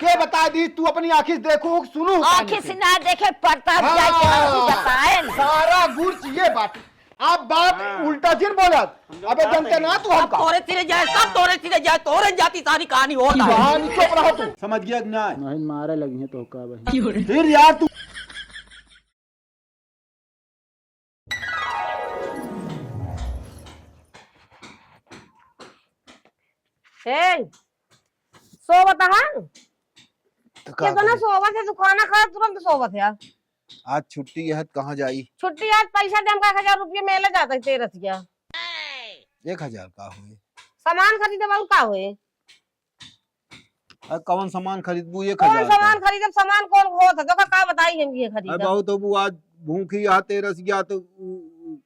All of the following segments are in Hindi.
के बता दी तू अपनी आंखिस देखो सुनू आंखें से ना देखे पड़ता जाए के तू बताए न। सारा गुड़ ये बात आप बात उल्टा जिन बोलत अबे जनते ना तू हमका तोरे सिरे जाए सब तोरे सिरे जाए तोरे जाती सारी कहानी हो रहा है। कहानी चुप रहो तू समझ गया कि नहीं? नहीं मारे लगी है तो का भाई फिर यार तू सोवत है कितना सोवत है, तू खाना खा तुरंत सोवत है। आज छुट्टी है कहाँ जाई? छुट्टी आज पैसा दे हमका 1000 रुपये मेले जाता है तेरस गया 1000 का हुए? सामान खरीदे बाबू का हुए? कौन सामान खरीदबू? कौन 1000 सामान खरीदे? सामान कौन होता तो का बताई हम ये खरीद बहु तो वो आज भूखी आ तेरस गया तो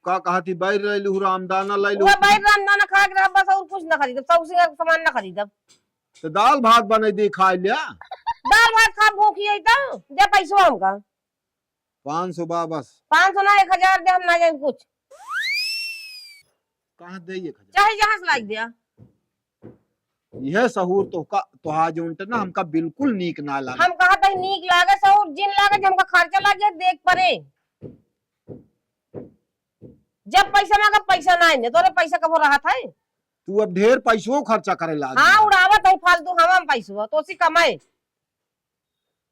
का कहा थी बैर ले लू रामदाना ले लू वो बाहर रामदाना खा के रह बस और कुछ ना खरीदे, सब से सामान ना खरीदब। तो दाल भात बने दे खा लिया। दाल भात खा भूखी है तो दे पैसा हमका 500 बा बस 500 ना 1000 दे, हम ना जाए कुछ कहाँ दे 1000? चाहे जहां से लाग दिया। यह सहूर तो का तोहा जो ना हमका बिल्कुल नीक ना लगा। हम कहा था नीक लागे सहूर जिन लागे हमका खर्चा लागे देख परे। जब पैसा मांगा पैसा ना है तोरे पैसा कब रहा था? तू अब ढेर पैसों खर्चा करे ला। हाँ उड़ावत है फालतू हम पैसा तो सी कमाए।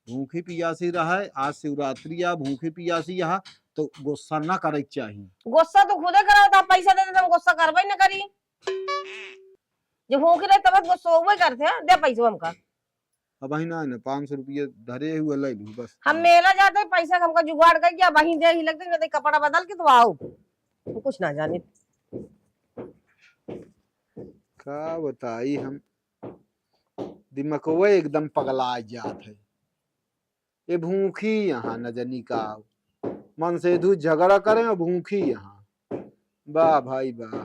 भूखी पियासी रहा है, आज शिवरात्रि आ भूखी पियासी यहाँ तो गुस्सा ना करे चाहिए। गुस्सा तो खुदे करा था, पैसा दे हम गुस्सा करबे न करी। जब भूखी रहे तब गुस्सा होबे करते हैं, दे पैसा हमका। अब ही ना 500 रुपये धरे हुए ले लू बस। हम मेला जाते हैं पैसा हमका जुगाड़ कर क्या वहीं दे ही लगते नहीं कपड़ा बदल के तो आओ तो कुछ ना जाने। क्या बताई हम दिमागवा एकदम पगला जात है। ये भूखी यहाँ नजनी का मन से दू झगड़ा करें और भूखी यहाँ वाह भाई वाह।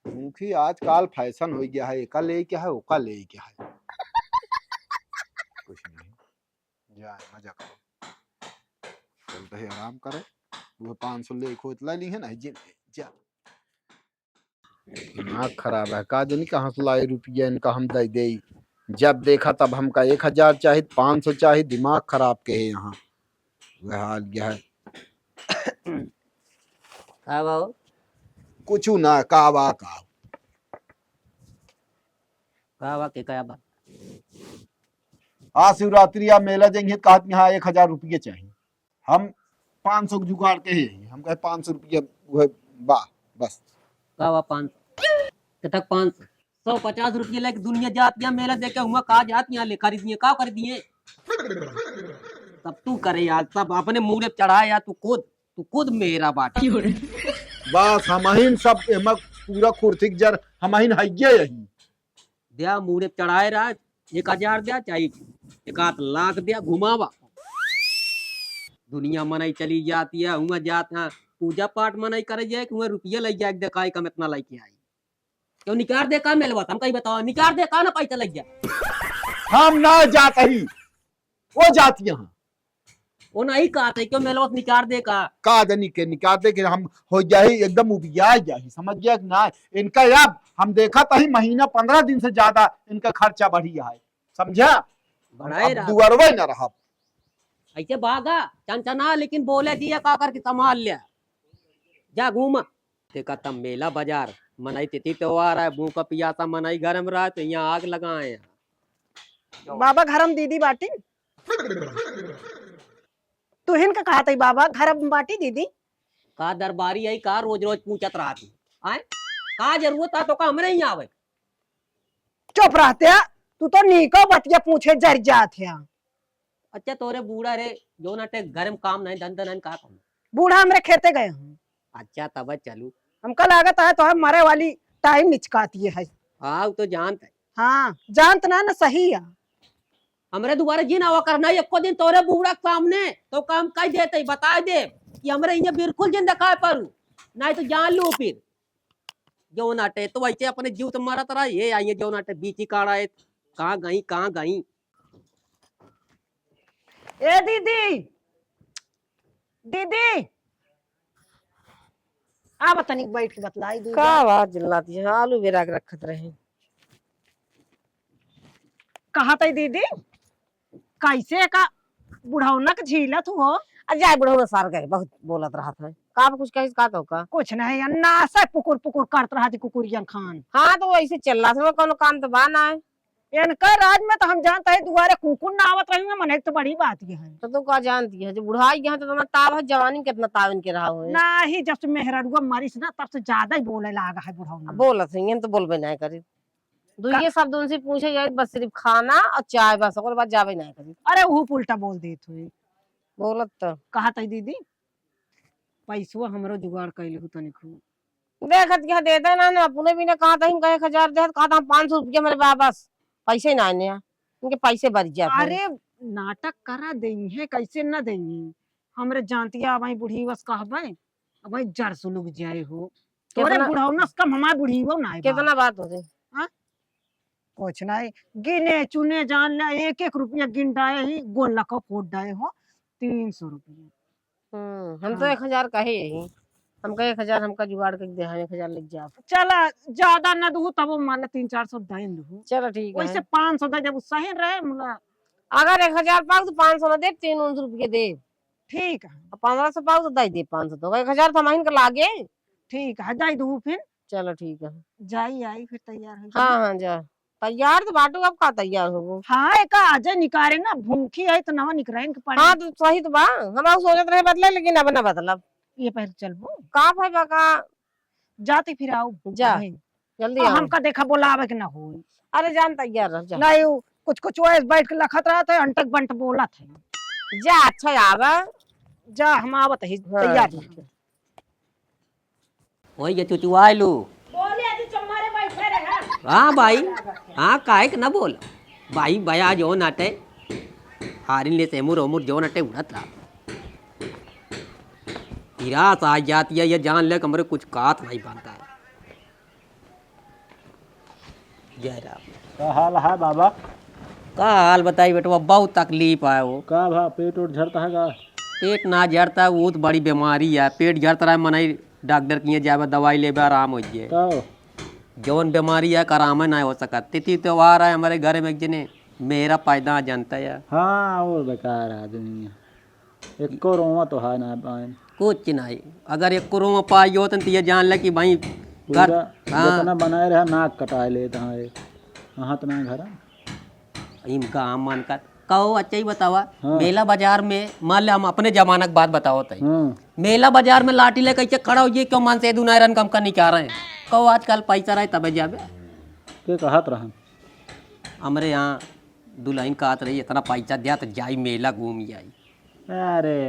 भूखी आजकल फैशन हो गया है, एका ले क्या है ओका ले क्या है। कुछ नहीं जाए मजा करो चलते है आराम करे। वो 500 ले खोत ली है ना जिन जा दिमाग खराब है का जनी कहाँ से लाए रुपया इनका हम दे दे। जब देखा तब हमका 1000 चाहिए 500 चाहिए। दिमाग खराब के है यहाँ वह हाल गया है। कुछ ना कावा का के क्या बात? आज शिवरात्रि या मेला जाएंगे कहते यहाँ 1000 रुपये चाहिए। हम 500 जुगाड़ के ही हम कहे 500 रुपया वाह बस कावा 500 तक 500 150 रुपये लेके दुनिया जाती है मेला देखे हुआ कहा जाती है ले खरीदिए का कर दिए। तब तू करे यार सब अपने मुंह चढ़ाए यार तू खुद मेरा बाटी बस हम सब पूरा खुर्थिक जर हम यही दिया मुंह चढ़ाए रहा 1000 दिया चाहिए 1 लाख दिया घुमावा। दुनिया मनाई चली जाती है हुआ जात है पूजा पाठ मनाई करे जाए कि रुपया लग जाए देखा कम इतना लेके आई क्यों निकाल दे का मेलवा हम कहीं बताओ निकाल दे का ना पैसा लग जाए। हम ना जाते ही वो जाती यहाँ वो नहीं कहते क्यों मेलवा निकाल दे का जनी के निकाल दे के हम हो जाए एकदम उबिया जाए। समझ गया कि ना इनका अब हम देखा था ही महीना 15 दिन से ज्यादा इनका खर्चा बढ़िया है समझा। दुआरवा न रहा ऐसे भागा चंचना लेकिन बोले दिया का करके संभाल लिया जा घूमा देखा तब मेला बाजार मनाई तिथि त्योहार है भूखा पियासा मनाई घर में रहा तो यहाँ आग लगाए बाबा घर में दीदी बाटी तू हिन का कहा था बाबा घर में बाटी दीदी का दरबारी आई का रोज रोज पूछत रहा थी आए का जरूरत है तो का हमरे ही आवे। चुप रहते तू तो नीको बतिया पूछे जर जात है। अच्छा तोरे बूढ़ा रे जो ना टे घर में काम नहीं धंधा नहीं का काम बूढ़ा हमरे खेते गए हूँ। अच्छा तब चलू हमका लागत है तो हम मरे वाली टाइम निचकाती है। हाँ तो जानते हाँ जानत ना ना सही है। हमरे दोबारा जी ना करना एको दिन तोरे बूढ़ा सामने तो काम कह देते बता दे कि हमरे ये बिल्कुल जिंदा का परू नहीं तो जान लो फिर जो नाटे तो वैसे अपने जीव तो मरत रहा ये आइए जो नाटे बीची काड़ा है कहाँ गई ए दीदी दीदी आ बतानी बैठ के बतलाई का आवाज चिल्लाती है आलू बेरा के रखत रहे कहा था दीदी कैसे का बुढ़ौना के झीलत हो? जाए बुढ़ऊ सार गए बहुत बोलत रहा था का कुछ कही का तो का कुछ नहीं अन्ना से पुकुर पुकुर करत रहा थी कुकुरिया खान। हाँ तो वैसे चल रहा था कोनो काम तो बा ना है इनका राज में तो हम जानते हैं दुआरे कुकुर ना आवत रही मन तो बड़ी बात ये है। तो तू का जानती है जो बुढ़ाई यहाँ तो ताव है जवानी कितना ताव इनके रहा हो नहीं जब से मेहररुआ मरी ना तब से ज्यादा ही बोले लागा है बुढ़ौना। बोलत है तो बोलबे नहीं करी दुइये शब्द उनसे पूछे जाए बस सिर्फ खाना और चाय बस और बात जावे नहीं करी। अरे वो उल्टा बोल देत हुई बोलत तो कहा था दीदी पैसवा हमरो जुगाड़ कैले हो तनिक देखत क्या देते ना अपने भी ने कहा था इनका 1000 दे कहा था 500 रुपया मेरे बस पैसे ना आने इनके पैसे बढ़ जाते। अरे नाटक करा देंगे है कैसे न देंगे हमरे जानती है भाई बुढ़ी बस कहबे भाई जर सुलुक जाए हो तोरे बुढ़ौना कम हमार बुढ़ी हो ना कितना बात हो गई कुछ नहीं गिने चुने जान ले 1-1 रुपया गिन डाए ही गोल लका फोड़ डाए हो 300 रुपया। हम तो 1000 कहे यही हमका 1000 हमका जुगाड़ कर दे 1000 लग जा चला ज्यादा न दू तब मान 300-400 दाइन दू चलो ठीक है वैसे 500 दे जब सही रहे मुला अगर 1000 पाओ तो 500 न दे 300 रुपये दे ठीक है 1500 पाओ तो दे दे 500 तो 1000 तो महीन का लागे ठीक है दाई दू फिर चलो ठीक है जाई आई फिर तैयार हो हाँ हाँ जा तैयार तो बाटू अब का तैयार हो हाँ एक आज निकारे ना भूखी है तो नवा निकराइन के पड़े। हाँ तो सही तो बा हम सोचत रहे बदले लेकिन अब ना बदलब ये पहले चलबो का भाई बाका जाते फिर आओ जा जल्दी आओ हमका देखा बोलावे के ना हो। अरे जान तैयार रह जा नहीं कुछ कुछ वैसे बैठ के लखत रहा था अंटक बंट बोला था जा अच्छा आवा जा हम आवत है तैयार वही ये चुचुआई लू बोले अजी चम्मारे बैठे रहे। हाँ भाई हाँ काहे के ना बोल भाई भया जो नाटे हारिन ले सेमुर ओमुर जो नाटे उड़त रहा हिरास आ जाती है ये जान ले कमरे कुछ कात नहीं बनता है। जय राम का हाल है बाबा? का हाल बताई बेटवा बहुत तकलीफ है वो का भा पेट उठ झड़ता है का? पेट ना झड़ता वो तो बड़ी बीमारी है पेट झड़ता रहा मनाई डॉक्टर की जाए दवाई ले आराम हो जाए का जौन बीमारी है आराम नहीं हो सका तिथि त्योहार है हमारे घर में जने मेरा पैदा जानता है। हाँ और बेकार आदमी है एक को रोवा तो है ना पाए कुछ नहीं अगर एक करो पाई हो तो ये जान ले कि भाई घर जितना बनाए रहा नाक कटाए लेता है हाँ तो ना घर इनका आम मन कर कहो अच्छा ही बतावा मेला बाजार में मान ले हम अपने जमाना की बात बताओ तई मेला बाजार में लाठी ले कैसे खड़ा हो ये क्यों मन से दुनायरन कम कर निकाल रहे हैं कहो आजकल पैसा रहे तबे जाबे के कहत रहा हमारे यहाँ दुल्हन कहत रही इतना पैसा दिया तो जाई मेला घूम आई। अरे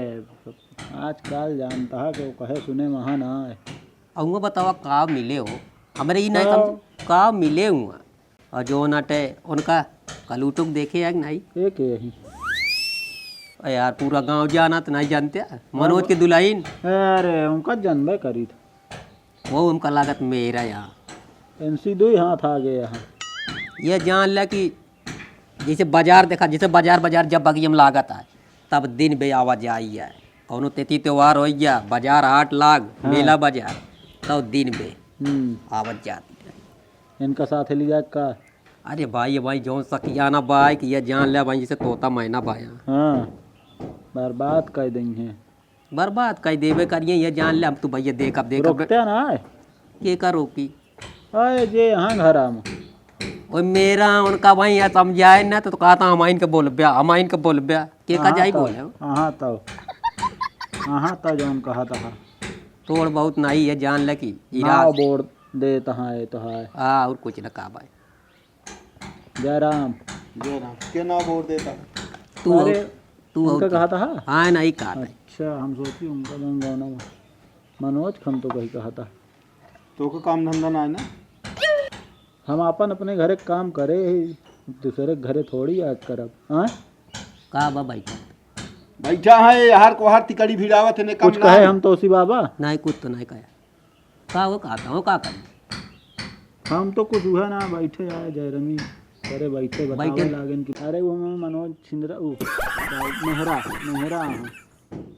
आजकल जानता है कि वो कहे सुने वहाँ ना है और बतावा का मिले हो हमारे ही नहीं समझ का मिले हुआ और जो नाटे उनका कलूटुक देखे है नहीं एक यही यार पूरा गांव जाना तो नहीं जानते मनोज की दुल्हन अरे उनका जन्म करी था वो उनका लागत मेरा यहाँ एनसी दो हाथ आ गए यहाँ ये जान ल कि जैसे बाजार देखा जैसे बाजार जब बगी हम लागत है तब दिन बे आवाज आई है कौनो तिथि त्योहार हो गया बाजार हाट लाग मेला बाजार तब दिन बे आवाज जाती है इनका साथ ले जाए का। अरे भाई जो सखियाना भाई कि ये जान ले भाई जैसे तोता मैना भाया हाँ बर्बाद कर देंगे बर्बाद कर देवे करिए ये जान ले अब तू भैया देख अब देख रोकते ना है ये का रोकी अरे जे यहाँ घर आम वो मेरा उनका भाई या समझाए ना तो कहता हम इनके बोल ब्या हम इनके बोल ब्या के का जाई बोले हाँ तो जो कहा था तोड़ बहुत नहीं है जान ले कि बोर्ड देता है तो है हाँ और कुछ ना कहा भाई जय राम के ना वोट देता तू तू उनका कहा था हाँ नहीं कहा था। अच्छा हम सोची उनका गंगाना मनोज खम तो कही कहा था तो का काम धंधा ना है ना हम अपन अपने घरे काम करे दूसरे घरे थोड़ी याद करब हाँ कहा बा भाई बैठा है यार को हर तिकड़ी भिड़ावत है ने काम कुछ कहे हम तो उसी बाबा नहीं कुछ तो नहीं कहा का वो कहता हूँ का कर हम तो कुछ हुआ ना बैठे आए जयरमी करे बैठे बतावे लागन कि अरे वो मनोज छिंदरा मेहरा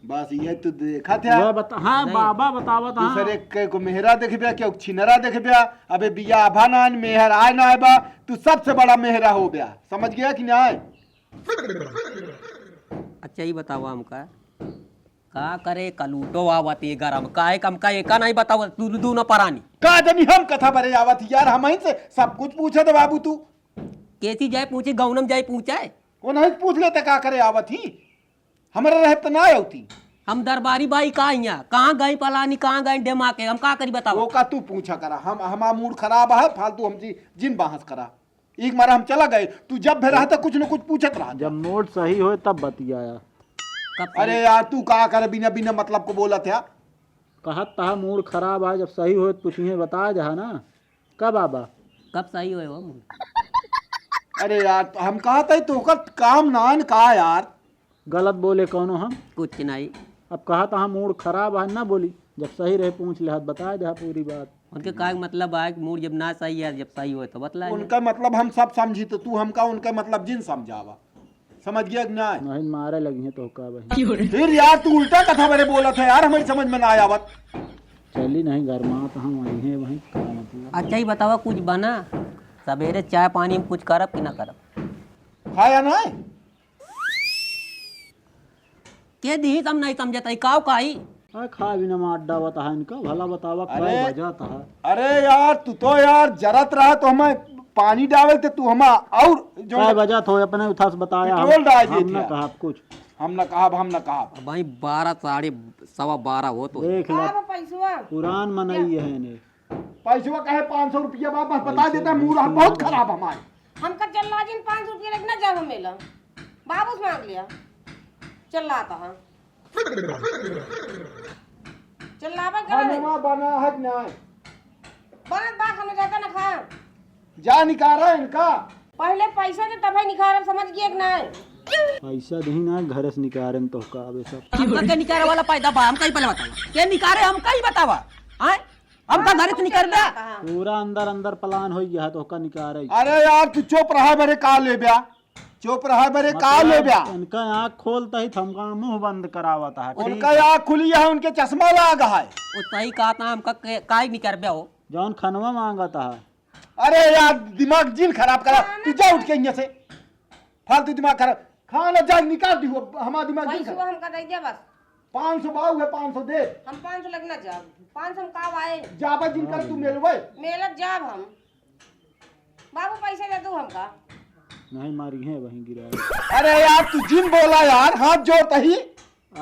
बस ये तू देखा था वह बता हाँ बाबा बतावत हाँ दूसरे के को मेहरा देखबे के छिनरा देखबे अबे बिया आभा ना मेहर आय ना आबा तू सबसे बड़ा मेहरा हो गया समझ गया कि ना अच्छा ही बताओ हमका का करे कलूटो आवती गरम काहे कम का एका नहीं बताओ दू न परानी का जनी हम कथा भरे आवत यार हम ही से सब कुछ पूछे थे बाबू तू कैसी जाए पूछी गौनम जाए पूछाए वो नहीं पूछ लेते का करे आवत ही हमारे रहे तो ना आती हम दरबारी भाई कहाँ गई पलानी कहाँ गई डेमा के हम का करी बताओ वो का तू पूछा करा हम हमारा मूड खराब है फालतू हम जिन बहस करा एक बार हम चला गए तू जब भी रहा था कुछ न कुछ पूछत रहा जब मूड सही हो तब बतियाया कब अरे यार तू का करे बिना बिना मतलब को बोला था कहा तहा मूड खराब है जब सही हो तो पूछिए बता जा ना कब आबा कब सही हुए वो अरे यार हम कहा था तो काम नान का यार गलत बोले कौनो हम कुछ नहीं अब कहा तहा मूड खराब है ना बोली जब सही रहे पूछ ले बता जा पूरी बात उनके का मतलब है कि मूड जब ना सही है जब सही हो तो बतला उनका मतलब हम सब समझी तो तू हमका उनका मतलब जिन समझावा समझ गया कि ना नहीं मारे लगी है तो का भाई फिर यार तू उल्टा कथा मेरे बोला था यार हमारी समझ में ना आया आवत चली नहीं घर में तो हम वही है वही का मतलब अच्छा ही बताओ कुछ बना सवेरे चाय पानी में कुछ करब कि ना करब खाया ना के दी हम नहीं समझता काव काई खा भी ना अड्डा बता इनका भला बतावा अरे क्या वजह था अरे यार तू तो यार जरत रहा तो हमें पानी डाले थे तू हमा और जो क्या वजह तो अपने उठा से बताया पेट्रोल डाल दिए हम थे ना यार। कहा कुछ हम न कहा भाई 12 साढ़े 12:15 हो तो देख ले अब पैसवा पुरान मनई है ने पैसा कहे 500 रुपया वापस बता देता मूड बहुत खराब हमारे हमका चल जिन 500 रुपया लगना जाब मेला बाबूस मांग लिया चल रहा था चल लावा कर खाना बना है कि नहीं बनत बा खाना जाता ना खा जा निकाला इनका पहले पैसा दे तब निकाल समझ गया कि नहीं पैसा नहीं ना घर से निकाले तो का आवे सब हमका के निकारे वाला पैदा बा हम कहीं पहले बतावा के निकारे हम कहीं बतावा हैं हमका घर से निकाल दे पूरा अंदर अंदर प्लान हो गया तो का निकाले अरे यार तू चुप रहा मेरे का ले ब्या चुप रहा मेरे का ले ब्या इनका आँख खोलता ही थमका मुंह बंद करावा था उनका आँख खुली है उनके चश्मा लगा है वो सही कहा था हमका काई निकाल बे हो जौन खनवा मांगा था अरे यार दिमाग जिन खराब करा तू जा उठ के यहाँ से फालतू दिमाग खराब खाना जा निकाल दी हमारा दिमाग जिन पैसा खराब हमका दे दिया बस 500 बाऊ है 500 दे हम 500 लगना जाब 500 हम का आए जाबा जिन कर तू मेलवे मेलत जाब हम बाबू पैसा दे दो हमका नहीं मारी है वहीं गिरा अरे यार तू जिन बोला यार हाथ जोड़ता ही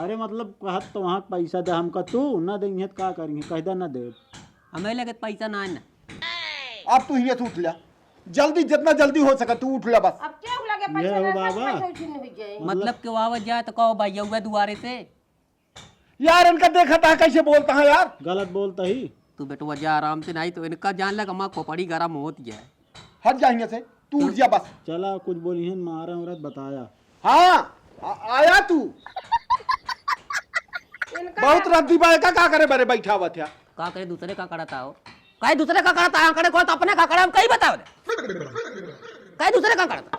अरे मतलब कहत तो वहाँ पैसा दे हमका तू ना देंगे तो का करेंगे कहदा ना दे हमें लगे पैसा ना है ना अब तू यहाँ से उठ लिया जल्दी जितना जल्दी हो सके तू उठ लिया बस अब क्या लगे ये पैसा हो दे बाबा। पैसा छीन भी जाए मतलब के वावत जाए तो कहो भाई हुआ दुआरे से यार इनका देखा था कैसे बोलता है यार गलत बोलता ही तू बेटवा जा आराम से नहीं तो इनका जान लगा माँ खोपड़ी गरम होती है हट जा यहाँ से तू उठ जा बस चला कुछ बोली है मारा औरत बताया हाँ आया तू बहुत रद्दी बाय का करे मेरे बैठा हुआ था का करे दूसरे का करता हो कहीं दूसरे का करता है करे को तो अपने का करे हम कहीं बताओ दे कहीं दूसरे का करता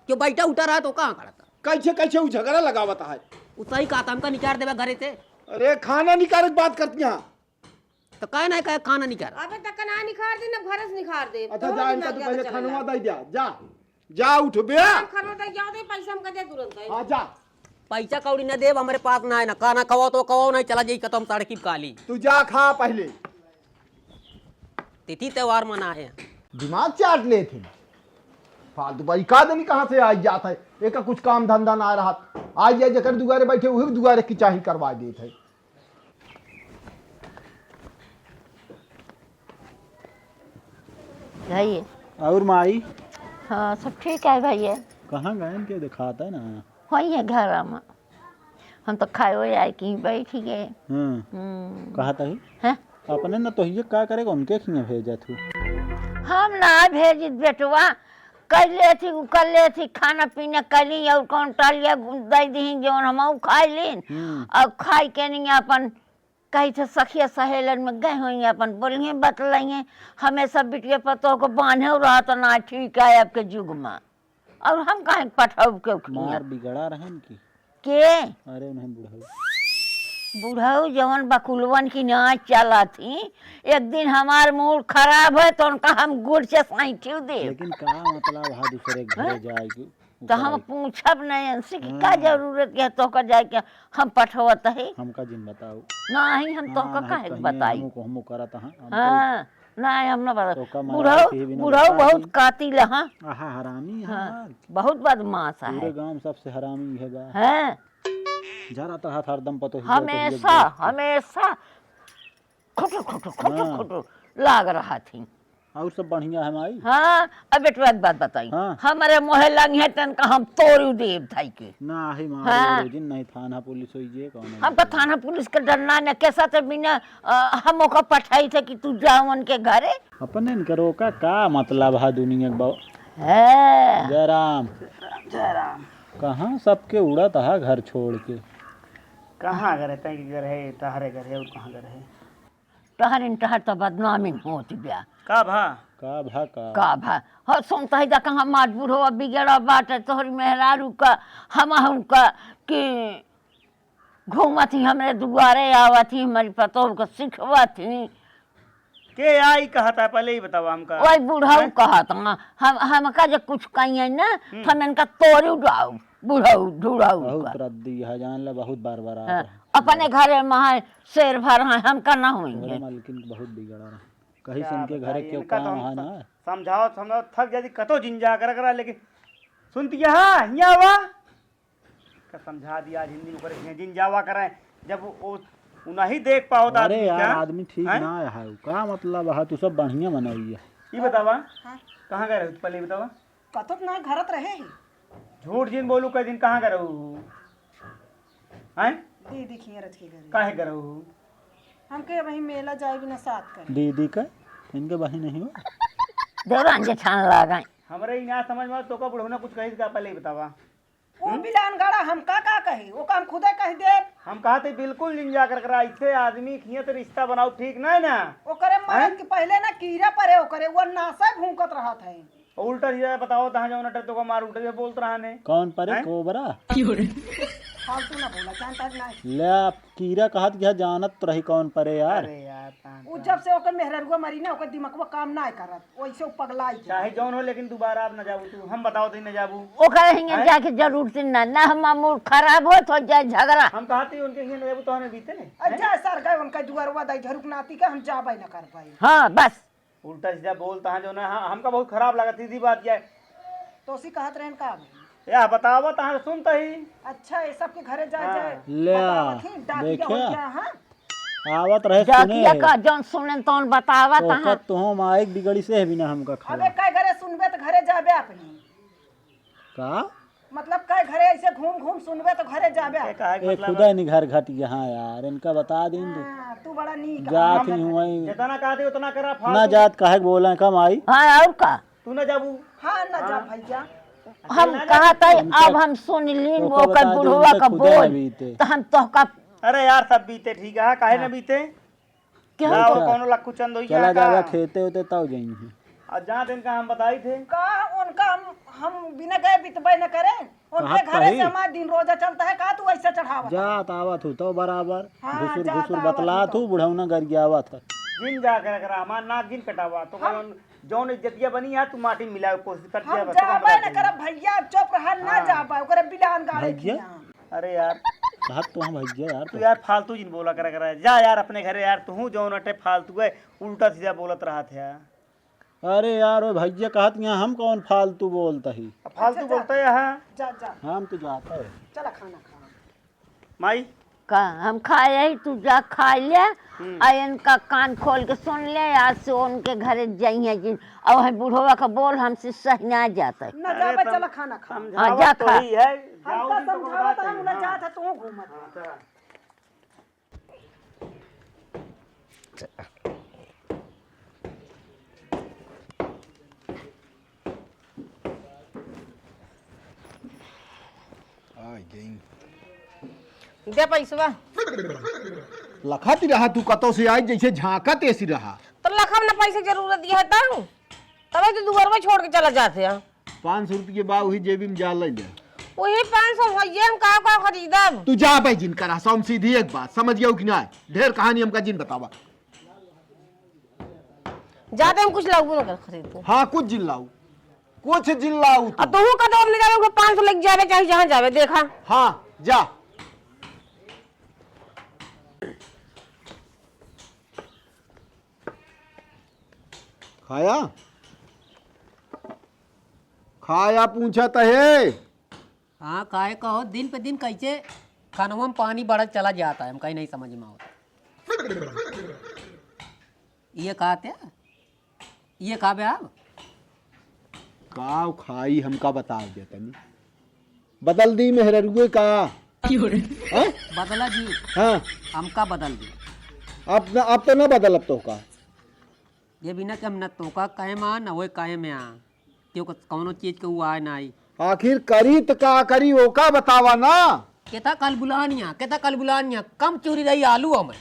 क्यों बैठा उठा रहा तो कहाँ करता कैसे कैसे वो झगड़ा लगावता है उतना ही कहा था हमका निकाल देवे घरे से अरे खाना निकाल बात करती हैं तो कहे नहीं कहे खाना निकाल अबे तक ना निखार दे ना घर से निखार दे अच्छा जा इनका तू पहले खानवा दे जा जा जा उठ बे खाना दे जाओ दे पैसा हमका दे तुरंत हाँ जा पैसा कौड़ी न देव हमारे पास ना है ना खाना खवाओ तो कहो नहीं चला जाई तो हम सड़की काली तू जा खा पहले तिथि त्योहार मना है दिमाग चाट ले थे फालतू भाई का दिन कहाँ से आज जाता है एक कुछ काम धंधा ना रहा आज जाए जकर दुगारे बैठे वही दुगारे की चाही करवा देते है भैया और माई हाँ सब ठीक है भैया कहाँ गए के दिखाता है ना वही है घर में हम तो खाओ यार कि बैठ ही गए कहा था ही हैं? अपने न तो ये क्या करेगा उनके खिया भेजा तू हम ना भेजी बेटवा कर ले थी खाना पीना कली और कौन टालिया दे दी जौन हम खाई लीन और खाई के नहीं अपन कहीं से सखिया सहेलन में गए हुई अपन बोलिए बतलाइए हमें सब बिटिया पतों को बांधे रहा तो ना ठीक है आपके युग में और हम कहीं पठाऊ के मार बिगड़ा रहे की के अरे उन्हें बुढ़ऊ बुढ़ऊ जवन बकुलवन की नाच चला थी, एक दिन हमार मूड खराब है तो उनका हम गुड़ से साइठियो दे। लेकिन का मतलब है दूसरे के घरे जाएगी तो हम पूछब नहीं उनसे कि का जरूरत है तो का जाए के हम पठवत है हमका जिन बताओ नहीं हम तो का काहे बताई। हम करत हां हाँ नहीं हम ना बता तो का बुढ़ऊ बुढ़ऊ बहुत कातिल है। आहा हरामी है हाँ, बहुत बदमाश है। पूरे गांव सबसे हरामी है बा हैं जरा तो हरदम पतो हमेशा हमेशा खुटू खुटू खुटू हाँ। खुटू लाग रहा थी। और सब बढ़िया है माई। हाँ अब बेटवा एक बात बताई। हाँ। हमारे मोहे लंग है तन का हम तोड़ू देव थाई के ना ही मार हाँ। दिन नहीं थाना पुलिस होई जे कौन है हमका थाना पुलिस का डरना न कैसा तो बिना हम ओका पठाई थे कि तू जाओ उनके घरे अपने इनके रोका का मतलब है दुनिया के है। जयराम जयराम कहाँ सबके उड़त है घर छोड़ के कहाँ घर है तय घर है तहरे घर है और कहाँ घर है टहरिन टहर तो बदनामी होती ब्या का भा का भा हो सुनता है जा कहाँ मजबूर हो बिगड़ा बाट तोहरी मेहरारू का हम उनका कि घूमत ही हमरे दुआरे आवत ही हमारी पतोह को सिखवत ही के आई कहता है पहले ही बताओ हमका वही बुढ़ऊ कहत हमका जब कुछ कहिए ना तो हम इनका तोड़ी उड़ाऊ बुढ़ऊ ढूढ़ऊ बहुत रद्दी है जान ले बहुत बार बार हाँ, अपने घरे में शेर भर हैं हम का ना होंगे। मालकिन बहुत बिगड़ा रहा कहीं क्या से इनके घरे बताइए, क्यों इनका काम तो है हम ना समझाओ समझाओ थक जाती कतो जिंजा करा लेकिन सुनती है हाँ हिया हुआ का समझा दिया आज हिंदी में करे जिंजावा कराए जब वो नहीं देख पाओ तो अरे आदमी यार क्या? आदमी ठीक हैं? ना है का मतलब है तू सब बढ़िया बनाई है ये बतावा कहाँ गए रहू पहले बतावा कतो ना घरत रहे ही झूठ जिन बोलू कई दिन कहाँ गए रहू हैं दीदी खियरत के घरे काहे गए रहू हमके वही मेला जाए बिना साथ कर दीदी का इनके बहन नहीं हो देवरान जे छान लगाए हमारे ही ना समझ में तो का बुढ़ऊ कुछ कही का पहले ही बतावा वो बिलान गाड़ा हम का कही वो काम खुदे कह दे हम कहा थे बिल्कुल जिंजा करा ऐसे आदमी खिए तो रिश्ता बनाओ ठीक ना है ना ओकरे मरद के पहले ना कीड़ा परे ओकरे वो नासा भूकत रहत है उल्टा सीधा बताओ तहाँ जाओ नटर तो को मार उल्टा से बोलते रहा ने कौन परे कोबरा फालतू ना बोला जानता नहीं ले आप कीड़ा कहत गया जानत तो रही कौन परे यार अरे यार तान वो जब से ओकर मेहररुआ मरी ना ओकर दिमागवा काम ना करत वैसे वो पगलाई जाए चाहे जौन हो लेकिन दोबारा आप न जाबू तू हम बताओ तो न जाबू ओकर हिंगे जाके जरूरत ना हम मूड खराब हो तो जाए झगड़ा हम कहते उनके हिंगे न जाबू तो हमें बीते ने अच्छा सर गए उनका दुआरवा दाई झरुक नाती के हम जाबे ना कर पाई हाँ बस उल्टा सीधा बोलता है जो ना हमका बहुत खराब लगा सीधी बात क्या है तो उसी कहत रहन का या बताओ तहाँ सुनता ही अच्छा ये सब के घरे जाए हाँ। जाए ले बतावत ही, डाकिया देखिया। हो गया, हाँ? आवत रहे जाकिया सुने का जौन सुने तौन बतावा तो तहाँ तुम माइक बिगड़ी से है बिना हमका अबे खड़ा काय घरे सुनबे तो घरे जाबे अपनी का मतलब काय घरे ऐसे घूम घूम सुनबे तो घरे जाबे ये कहा ए खुदा नहीं घर घट यहाँ यार इनका बता दिन तू हाँ, तू बड़ा नीक जात ही हुआ जितना कहते उतना करा ना फालतू जात काहे बोला कम आई हाँ और का तू न जाबू हाँ ना जा भैया हम कहा था अब हम सुन ली तो वो बता कर दे, बुढ़वा उनका का खुदे न बोल बीते। तो हम तो का अरे यार सब बीते ठीक है काहे न बीते क्यों जाओ अच्छा। कौनो लक्कू चंद होई चला यहाँ जाएगा का खेते होते तब जाएंगे और जहाँ दिन का हम बताई थे का उनका हम बिना गए बितबे न करे उनके कहा घरे कही? से हमारा दिन रोजा चलता है का तू ऐसे चढ़ावा जात आवत हो तो बराबर हाँ, घुसुर जात घुसुर आवत बतला हो तू बुढ़ौना कर गया आवत है जिन जा कर करा हमार नाक गिन कटावा तो जौन इज्जतिया बनी है तू माटी में मिलावे कोशिश करती है हम बस, तो जाबे हम न बताते हैं। करब भैया चुप रहा ना जाबे ओकरे बिलान गाड़े भैया? खिया अरे यार कहा तो हम भैया यार तू यार फालतू जिन बोला करा जा यार अपने घरे यार तू जौन अटे फालतू है उल्टा सीधा बोलत रहा थे यार अरे यार वो भैया कहत यहाँ हम कौन फालतू बोलता ही अब फालतू बोलता है यहाँ जा जा हम तो जाता है चला खाना खा माई का हम खाए ही तू जा खा ले आ इनका कान खोल के सुन ले आज से उनके घरे जाइए जिन और है बुढ़वा का बोल हमसे सही ना जाता है। ना जाबे चला खाना खा हाँ, जा समझावत तो खा। ही है जाओ हमका दिन तो समझावा बताते था हैं, हम ना हाँ। जात है तू घूमत हाँ, चला। दे पैसा लखत रहा तू कतो से आई जैसे झांकत ऐसी रहा तो लखम ना पैसे जरूरत दिया है तब तो दुआर में छोड़ के चला जाते हैं 500 रुपये बा वही जेबी में जा ले वही 500 भैया हम का खरीदब। तू जा भाई जिन करा सौम सीधी एक बात समझ गया कि ना ढेर कहानी हमका जिन बतावा। जाते हम कुछ लागू ना कर खरीद। हाँ कुछ जिल्लाऊ कुछ जिल्लाऊ अब तू का दौड़ ले जावे 500 लेके जावे चाहे जहां जावे देखा। हाँ जा। खाया खाया पूछा तो है। हाँ काहे कहो दिन पे दिन कैसे खानवा में पानी बढ़त चला जाता है, हम कहीं नहीं समझ में आता। ये कहते ये कहा बे आप काव खाई हमका बता दे तनी बदल दी मेहरुए का। हैं? बदला जी हाँ हमका बदल दी। अब तो ना बदल अब तो का ये बिना कि हम न तो का कहे में न वो कहे में आ क्यों कौनो चीज के वो आए ना आखिर करी तो का करी वो का बतावा ना। कहता कल बुलानिया कम चोरी रही आलू हमें।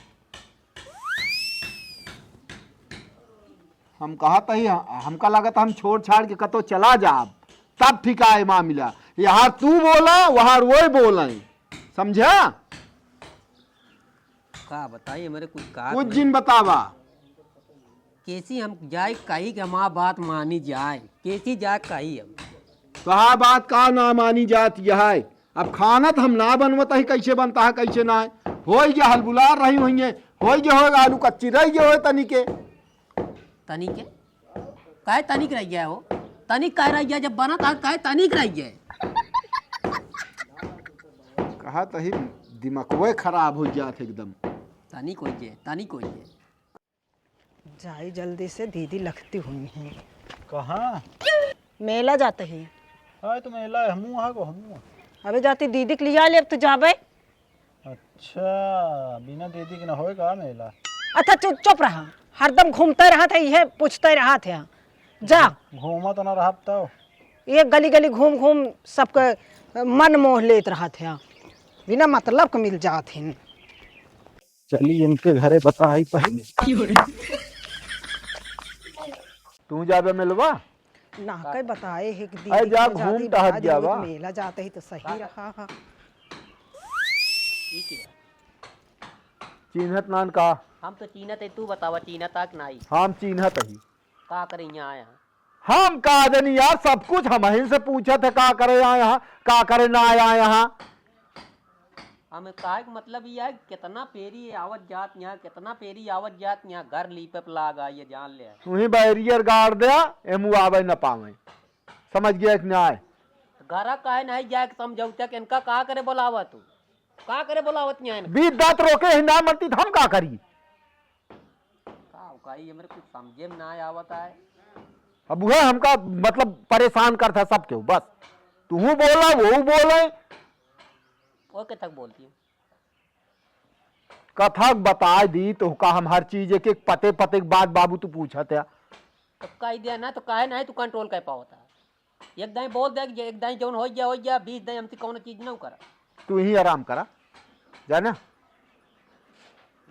हम कहा था ही हमका लगा था हम छोड़ छाड़ के कतो चला जाब तब ठीक है मामला। यहाँ तू बोला वहां वो बोला समझा। का बताइए मेरे कुछ कहा कुछ जिन बतावा। कैसी हम जाए कही कि हमारा बात मानी जाए कैसी जाए कही हम कहा बात का ना मानी जाती है। अब खाना तो हम ना बनवता ही कैसे बनता है कैसे ना है। हो गया हलबुलार रही हुई है हो गया होगा आलू कच्ची रही गए हो तनिके तनिक काहे तनिक रह गया हो तनिक कह रह गया जब बना था काहे तनिक रह गया। कहा तो ही दिमाग खराब हो जाते एकदम। तनिक हो गए जाई जल्दी से दीदी लगती हुई हैं। कहाँ मेला जाते ही हाँ तो मेला हमू आ गो हमू। अबे जाती दीदी के लिया ले अब तो जाबे। अच्छा बिना दीदी के ना होएगा मेला। अच्छा चुप रहा हरदम घूमते रहा था ये पूछते रहा था जा। घूमा तो ना रहा तो एक गली गली घूम घूम सबके मन मोह लेत रहा था बिना मतलब के मिल जात हैं। चलिए इनके घरे बताई पहले। तू जाबे मिलवा ना कई बताए है कि अरे दीदी जा को घूम जाती टहल बता जावा। दी मेला जाते ही तो सही रहा। हाँ चिन्हत नान का हम तो चीनत है तू बतावा चीनत तक नहीं हम चिन्हत ही का करे यहाँ आया हम का जनी यार सब कुछ हम ही से पूछा थे का करे यहाँ का करे ना आया यहाँ। हमें कहा कि मतलब ये है कितना पेरी आवत जात यहाँ कितना पेरी आवत जात यहाँ घर लीपे लागा ये जान ले। तू ही बैरियर गाड़ दिया एमू आवे न पावे समझ गया कि ना आए। घरा काहे नहीं जाए समझौता कि इनका का करे बोलावा तू का करे बोलावत नहीं इनका बीत दांत रोके हिंदा मरती हम का करी। का ये मेरे कुछ समझे में ना आवत है। अब वह हमका मतलब परेशान करता सबके बस तू बोला वो बोले और के तक बोलती है कथक बता दी तो का हम हर चीज एक एक पते पते के बाद बाबू तू पूछा था तो कह दिया ना तो काहे नहीं तू कंट्रोल कर पाता एक दाई बोल दे एक दाई जौन हो गया 20 दाई हमसे कौन चीज ना करा। तू ही आराम करा जाना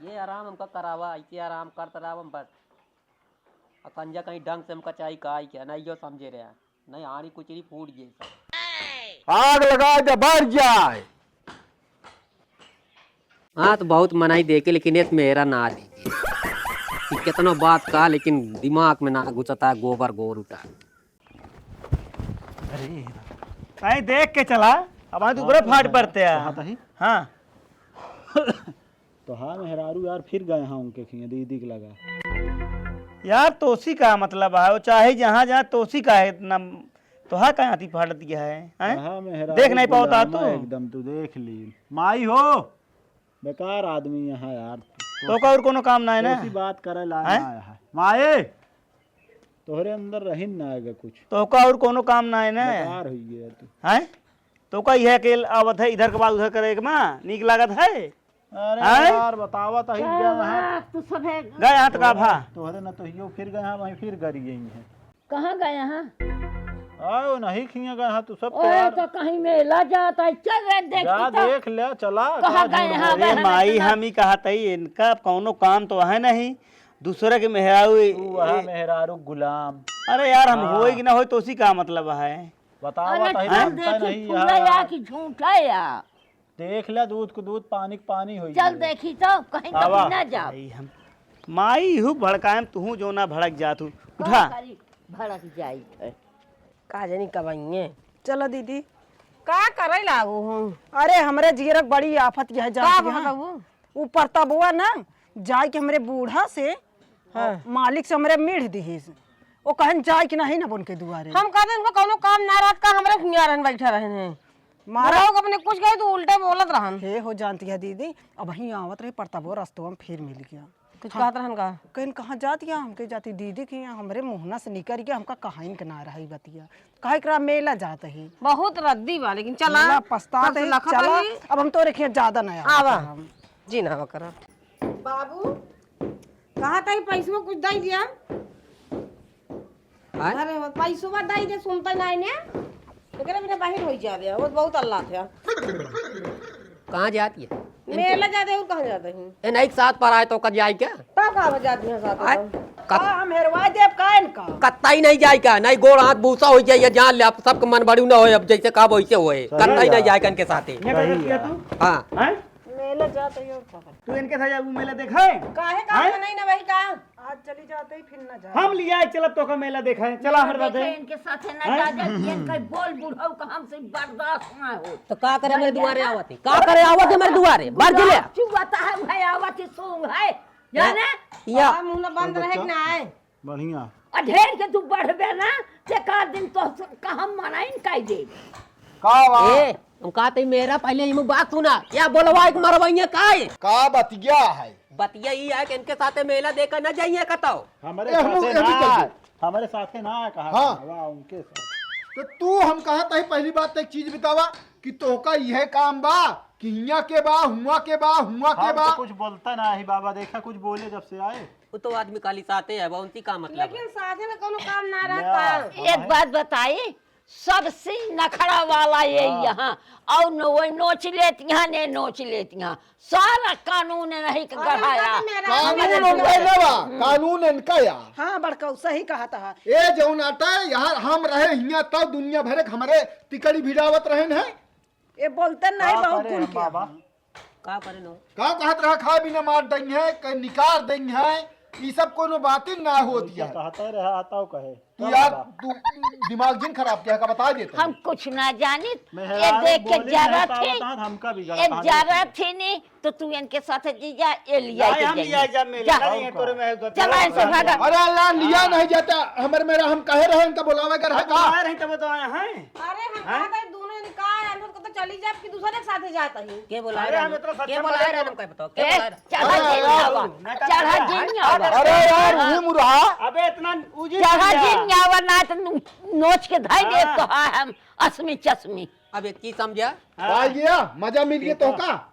ये आराम हमका करावा ऐसे आराम करता रहा हम बस अकंजा कहीं ढंग से हमका चाहिए का क्या नहीं जो समझे रहा नहीं हाड़ी कुचरी फूट गई सब आग लगा जब बढ़ जाए। हाँ तो बहुत मनाई देके लेकिन एक मेरा ना दीजिए कितना बात का लेकिन दिमाग में ना घुसता है गोबर गोर उठा। कहीं देख के चला अब तो बड़े फाट पड़ते हैं। हाँ तो हाँ मेहरारू यार फिर गए हाँ उनके खिए दीदी के लगा यार तोसी का मतलब है वो चाहे जहाँ जहाँ तोसी का है इतना तो हाँ कहीं हाथी फाड़ दिया है हाँ मेहरारू देख नहीं पाता गुलामा तू एकदम तू देख ली माई हो बेकार आदमी यहाँ यार तो का और कोनो काम ना है ना ऐसी बात करे लाया आया है माए तोहरे अंदर रही ना आएगा कुछ तो का और कोनो काम ना है ना बेकार हुई गया तू हैं तो का यह के आवत है इधर के बाद उधर करे के मां नीक लागत है। अरे हैं? यार बतावा तो ही गया वहाँ गए हाथ का भा तोहरे ना तो हियो फिर गए हाँ वहीं फिर गरी गई है कहाँ गए यहाँ आओ नहीं खिया गए हाँ तू सब ओए तो कहीं मेला जाता है चल रे देख जा तो। देख ले चला कहाँ गए यहाँ अरे माई हम ही कहा था इनका कोनो काम तो है नहीं दूसरे के मेहरारू तू वहाँ मेहरारू गुलाम अरे यार हम होए कि ना होए तो उसी का मतलब है बताओ अरे बताइए, चल जानता देखी नहीं पूरा या यार। कि झूठा या देख ले, दूध को दूध, पानी को पानी हुई चल देखी तो कहीं आवा। कभी ना जा भाई हम माई हूँ भड़काएम तू जो ना भड़क जा तू उठा भड़क जाई है। का जानी कबाइए चलो दीदी। का करे लागू हूँ अरे हमरे जीरक बड़ी आफत यह का जाती है बताऊ ऊपर तबुआ ना जाए के हमरे बूढ़ा से मालिक से हमरे मिढ़ दी वो कहन जाए कि नहीं ना बन के दुआरे हम कहते इनको कोनो काम ना रात का हमरे हियारन बैठे रहे हैं मारा हो अपने कुछ कहे तो उल्टे बोलत रहन हे हो जानती है दीदी अब वहीं आवत रहे परतबो रास्तों में फिर मिल गया कुछ कहत रहन का कहीं कहाँ जाती है हमके जाती दीदी के यहाँ हमरे मुहना से निकल गया हमका कहीं के ना रही बतिया कहे करा मेला जाता ही बहुत रद्दी बा लेकिन चला मेला पछताते ही, चला अब हम तो रखिए ज्यादा नया आवा जी ना कर बाबू कहा था पैसे में कुछ दई दिया अरे पैसों में दई दे सुनता नहीं ने एकरे बिना बाहर हो जा रहा वो बहुत अल्लाह था कहाँ जाती है? मेला जाते और कहाँ जाते हैं ए नहीं साथ पर आए तो कद जाए क्या? तब कहाँ जाती हैं साथ में हम हेरवा देव का इनका कत्ता ही नहीं जाए क्या? नहीं गोड़ हाथ भूसा हो जाए, जान ले अब सबके मन बड़ू ना हो, अब जैसे कहा वैसे होए, कत्ता ही नहीं जाए इनके साथ ही। तू हाँ हैं? मेला जाते ही और पकड़ तू इनके साथ वो मेला देखा है काहे काम नहीं ना भाई का आज चली जाते ही फिर ना जाए हम लिया चलब तो का मेला देखा है चला हमारे साथ देखे इनके साथ ना जा जा इनका बोल बुढ़ाऊ का हमसे बर्दाश्त ना हो तो का करे मेरे दुआरे आवत है? का करे आवत है मेरे दुआरे? बार जिले चुप बता है भाई आवत सूंग है जाने या मुंह ना बंद रहे कि ना आए बढ़िया। अधेर के तू बढ़बे ना ते का दिन तो कहाँ मनाइन काई दे ए हम कहते मेरा पहले ही बात सुना या बोलवा एक मरवाइए काहे का बतिया है बतिया ही है कि इनके साथ मेला देखकर न जाइए कताओ हमारे ए, हम- साथे हम भी ना चलते। आए, हमारे साथे ना आए, कहा हाँ। वाह उनके साथ। तो तू हम कहता है पहली बात तो एक चीज बतावा कि तोका यह काम बा कि हिया के बा हुआ के बा हुआ के हम बा तो कुछ बोलता ना ही बाबा, देखा कुछ बोले जब से आए। वो तो आदमी काली साथे है, उनकी का मतलब है? लेकिन साथे में कोनो काम ना रहता एक बात बताई सबसे नखड़ा वाला ये यहाँ और वही नोच लेतियाँ ने नोच लेतियाँ सारा कानून नहीं गढ़ाया कानून उनका बा कानून इनका या हाँ बड़का सही कहा था ए जौन आटा यहाँ हम रहे हिया तब दुनिया भर के हमारे तिकड़ी भिड़ावत रहे हैं ये बोलते नहीं का बहुत करे गुण हम किया बाबा? का करे नो का कहत रहा खा बिना मार देंगे है कहीं निकाल देंगे है ये सब कोनो बात ही ना होती है कहता रहा आता कहे तू यार तू दिमाग जिन खराब किया का बता देता हम कुछ ना जानी मैं ये हैरान देख के बोले जरा नहीं थी पावता, हमका भी ये जरा थी नहीं तो तू इनके साथ जीजा ये लिया नहीं, हम लिया जा मेला नहीं है तोरे में चला इनसे भागा अरे यार लिया नहीं जाता हमारे मेरा हम कहे रहे इनका बुलावे कर है का आए रही तब तो आए हैं अरे हम कहा था दोनों ने कहा अनूर को तो चली जाए कि दूसरे के साथ जाता ही के बोला अरे हम इतना के सक्षम बोला नहीं है है। हम कह बताओ के बोला चढ़ा जिन्यावा चढ़ा जिन्यावा अरे यार ये मुरहा अबे इतना उजी चढ़ा जिन्यावा ना तो नोच के धाई दे तो हम असमी चश्मी अब एक चीज समझा आ गया मजा मिल गया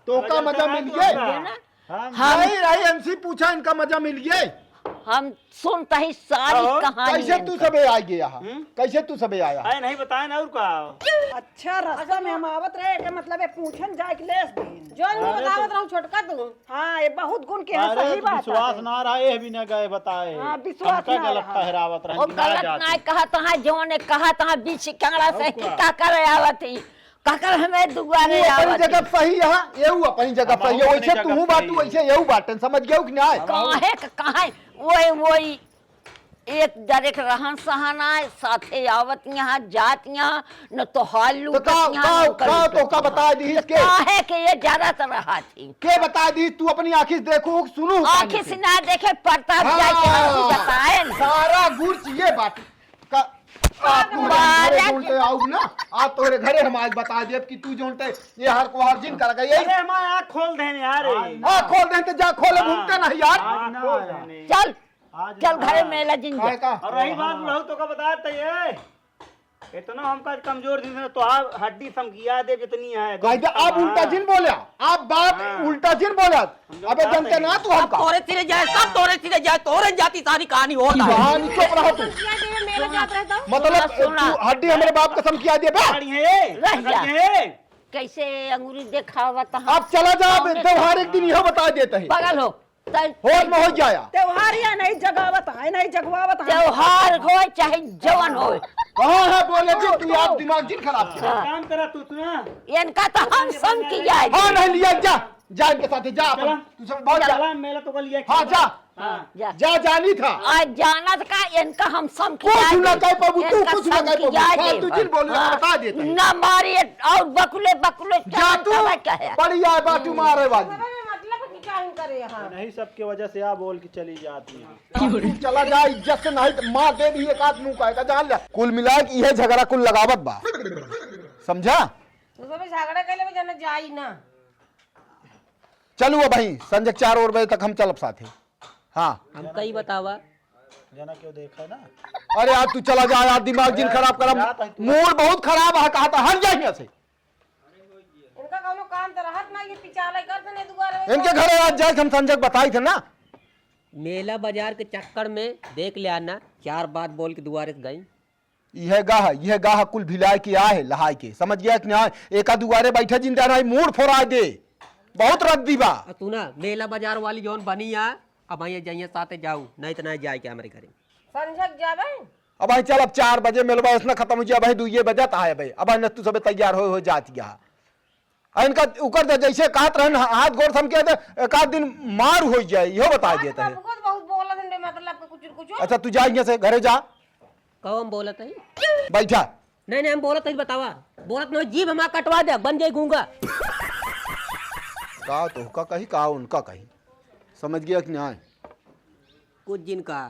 तोका मजा मिल गया हम नहीं रही हमसे पूछा इनका मजा मिल गया हम सुनता ही सारी कहानी कैसे तू सबे आ गया कैसे तू सबे आया आए नहीं बताए ना और का अच्छा रास्ता में हम आवत रहे के मतलब है पूछन जाए के लेस दिन जो मैं बतावत रहूं छोटका तू हाँ ये बहुत गुण के है अरे सही बात विश्वास है ना रहा ये भी न गए बताए हाँ, विश्वास हमका ना गलत रहा। ठहरावत वो रहे कि ना गलत जाते। ना कहा तहा जो ने कहा तहा बीच कंगड़ा से और क्या? का करे आवती काकर हमें दुआरे तू अपनी आवती जगह सही यहाँ येऊ अपनी जगह सही है हम वैसे अपनी तू जगह बातू सही वैसे येऊ बाटन समझ गया कि ना कहाँ वही वही एक जरेक रहन सहना साथे आवत यहाँ जात यहाँ न तो हालू तो का तो का बता दी इसके काहे के ये जरा रहा थी के बता दी तू अपनी आंखी देखो सुनो आँखें से ना देखे प्रताप जाए के हमको बताए न। सारा गुड़ ये बात का आप तुम्हारे घरे जोनते आओ ना आज तोरे घरे हम आज बता दिए कि तू जोनते ये हर को हर जिन कर गई अरे हमारे आँख खोल देने यार हां खोल दे तो जा खोले घूमते नहीं यार आँख खोल देने चल आज चल घरे मेला जिन काय का और रही बात बुढ़ऊ तो का बताया था ये इतना हमका कमजोर दिन से तो आप हड्डी समकिया दे जितनी है कायदा आप उल्टा जिन बोला आप बात उल्टा जिन बोला अबे जानते ना तू सब हमका तोरे सिरे जाए, सब तोरे सिरे जाए, तोरे जाती सारी कहानी होता है। कहानी चुप रहो तू मेला जात रहता मतलब सुना। तू हड्डी हमारे बाप कसम किया दे बा गाड़ी है ये रह जा। गाड़ी है ये। कैसे अंगूरी देखावत अब चला जा अब त्योहार एक दिन यह बता देते हैं बगल हो होश में हो जाया त्योहार या नहीं जगावत है नहीं जगवावत है त्योहार हो चाहे जवन हो कहाँ है बोले जी तू आप दिमाग जिन खराब किया। काम करा तू सुना इनका तो हम सम किया है। हाँ नहीं लिया जा जा इनके साथ जा अपन तू सब बहुत जा चला मेला तो कर लिया हाँ जा हाँ जा जा जानी था आज जाना का इनका हम सम कुछ किया ना है। कह पाबू तू इनका कुछ ना सम कह पाबू किया है। हाँ तू जिन बोल हाँ। बता देते हैं। ना मारिए और बकुले बकुले जा तू क्या है। बड़ी आए बाटू मारे बाजी मतलब कि क्या करे यहाँ नहीं सबके वजह से आप बोल के चली जाती है। तू चला जा इज्जत से नहीं तो मार दे भी एक आध मुंह का जान ले कुल मिला के यह झगड़ा कुल लगावत बा समझा। तो सब झगड़ा कैले में जाना जाई ना चलो भाई संजय 4 और बजे तक हम चलब साथे। हाँ हम कई बतावा जना क्यों देखा ना। अरे यार तू चला जा यार दिमाग जिन खराब कर मूड बहुत खराब है कहा था हट जा यहाँ से। इनका कौनो काम तो रहत ना ये पिचाला करते नहीं दुबारा इनके घरे आज जाए हम संजय बताई थे ना। मेला बाजार के चक्कर में देख ले आना 4 बात बोल के दुआरे से गई। यह गाह कुल भिलाए के आए लहाई के समझ गया कि नहीं एका दुआरे बैठे जिंदा रही मूड फोड़ा दे बहुत रद्दी बा। और तू ना मेला बाजार वाली जोन बनी आ अब आइए जाइए साथे जाऊ नहीं तो नहीं जाए क्या हमारे घरे। संझक जावे अब भाई चल अब 4 बजे मिलवा उसने खत्म हो जाए भाई 2 बजे है भाई अब न तू सब तैयार हो जाती गया इनका उकर दे जैसे कहत रहे हाथ गोर थम के एक आध दिन मार हो जाए यो बता देता है। बहुत बोला थे मतलब कुछ कुछ अच्छा तू जा यहाँ से घरे जा कहो हम बोलत है बैठा नहीं हम बोलत है बतावा बोलत नहीं जीभ हमारा कटवा दे बन जाए गूंगा। का तो का कही का उनका कही समझ गया कि नहीं कुछ जिन का